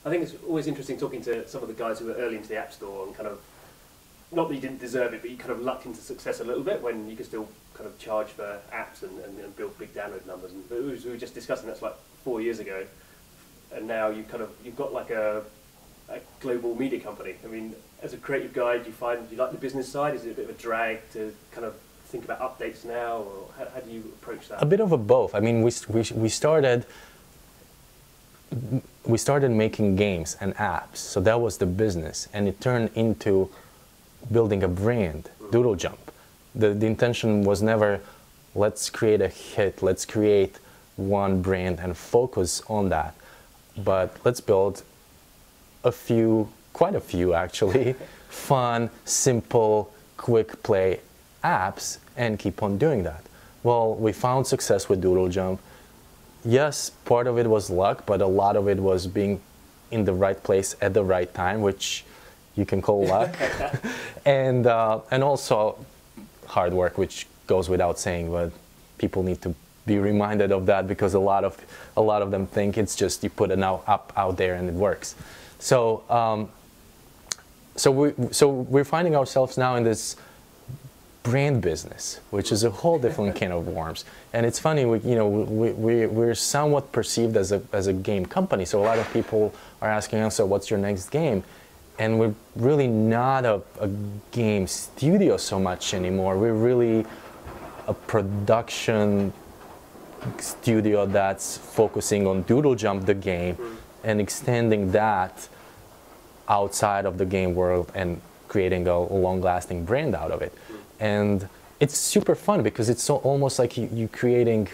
I think it's always interesting talking to some of the guys who were early into the App Store and kind of, not that you didn't deserve it, but you kind of lucked into success a little bit when you could still kind of charge for apps and build big download numbers. And we were just discussing that's like 4 years ago, and now you've got like a global media company. I mean, as a creative guy, do you like the business side? Is it a bit of a drag to kind of think about updates now, or how do you approach that? A bit of a both. I mean, we started making games and apps, so that was the business, and it turned into building a brand, Doodle Jump. The intention was never, let's create a hit, let's create one brand and focus on that, but let's build quite a few actually, fun, simple, quick play apps and keep on doing that. Well, we found success with Doodle Jump. Yes, part of it was luck, but a lot of it was being in the right place at the right time, which you can call luck, and also hard work, which goes without saying, but people need to be reminded of that because a lot of them think it's just you put an app out there and it works. So we're finding ourselves now in this brand business, which is a whole different can of worms. And it's funny, we're somewhat perceived as a game company. So a lot of people are asking us, so what's your next game? And we're really not a game studio so much anymore. We're really a production studio that's focusing on Doodle Jump, the game, and extending that outside of the game world and creating a long-lasting brand out of it. And it's super fun because it's almost like you're creating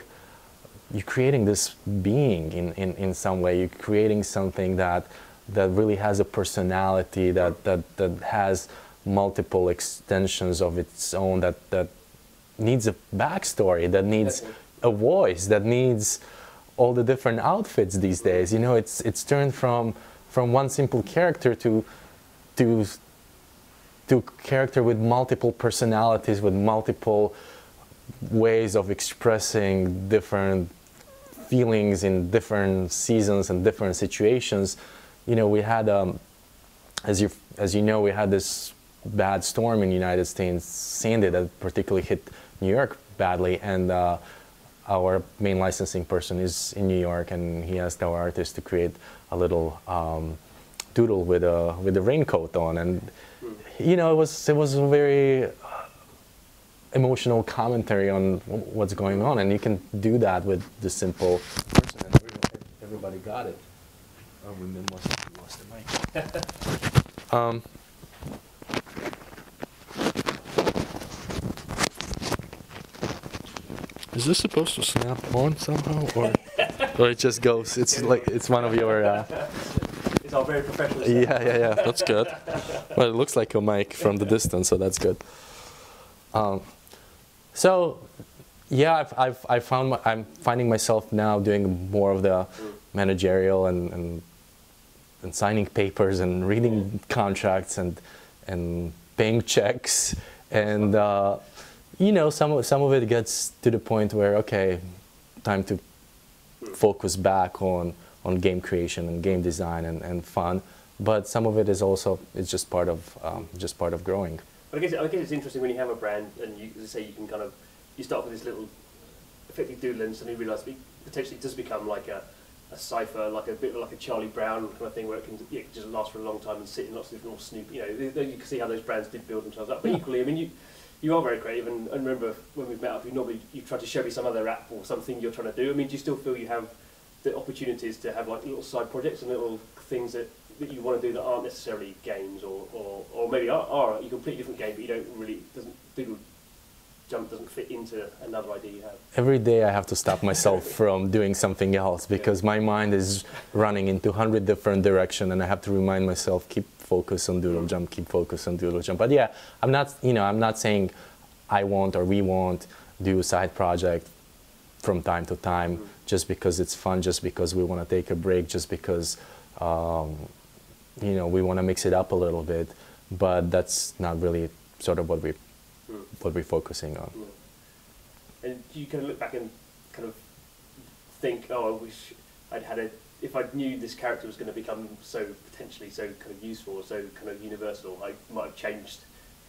this being in some way. You're creating something that really has a personality, that has multiple extensions of its own, that needs a backstory, that needs a voice, that needs all the different outfits these days. You know, it's turned from one simple character to character with multiple personalities, with multiple ways of expressing different feelings in different seasons and different situations. You know, we had, as you know, we had this bad storm in the United States, Sandy, that particularly hit New York badly, and our main licensing person is in New York, and he asked our artist to create a little doodle with a raincoat on, and you know, it was a very emotional commentary on what's going on, and you can do that with the simple person, and everybody got it. Oh, we lost the mic. Is this supposed to snap on somehow, or it just goes? It's like it's one of your. It's all very professional. Yeah. That's good. Well, it looks like a mic from the distance, so that's good. So, yeah, I'm finding myself now doing more of the managerial and signing papers and reading contracts and paying checks, and you know, some of it gets to the point where, okay, time to focus back on game creation and game design and fun, but some of it is also just part of growing. But I guess it's interesting when you have a brand and you, as I say, you start with this little effective doodle and suddenly realise it potentially does become like a cipher, like a bit like a Charlie Brown kind of thing, where it can just last for a long time and sit in lots of different snoop. You know, you can see how those brands did build themselves up. But equally, I mean, you are very creative, and remember when we've met up, you try to show me some other app or something you're trying to do. I mean, do you still feel you have the opportunities to have like little side projects and little things that you want to do that aren't necessarily games, or maybe are a completely different game, but you don't really, Doodle Jump doesn't fit into another idea you have? Every day I have to stop myself from doing something else because my mind is running into 100 different directions, and I have to remind myself, keep focus on Doodle Jump, keep focus on Doodle Jump. But yeah, I'm not saying I won't or we won't do a side project from time to time just because it's fun, just because we want to take a break, just because you know, we want to mix it up a little bit. But that's not really sort of what we're focusing on. And you kind of look back and kind of think, oh, I wish I'd had a if I knew this character was going to become so potentially so kind of useful, or so kind of universal, I might have changed,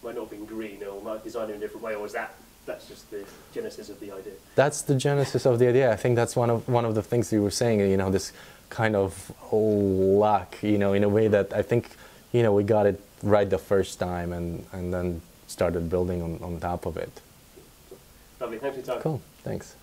might not have been green, or might have designed it in a different way, or was that's just the genesis of the idea? That's the genesis of the idea. I think that's one of the things you were saying. You know, this kind of luck. You know, in a way that I think, you know, we got it right the first time, and then started building on top of it. Lovely. Thanks for your time. Cool. Thanks.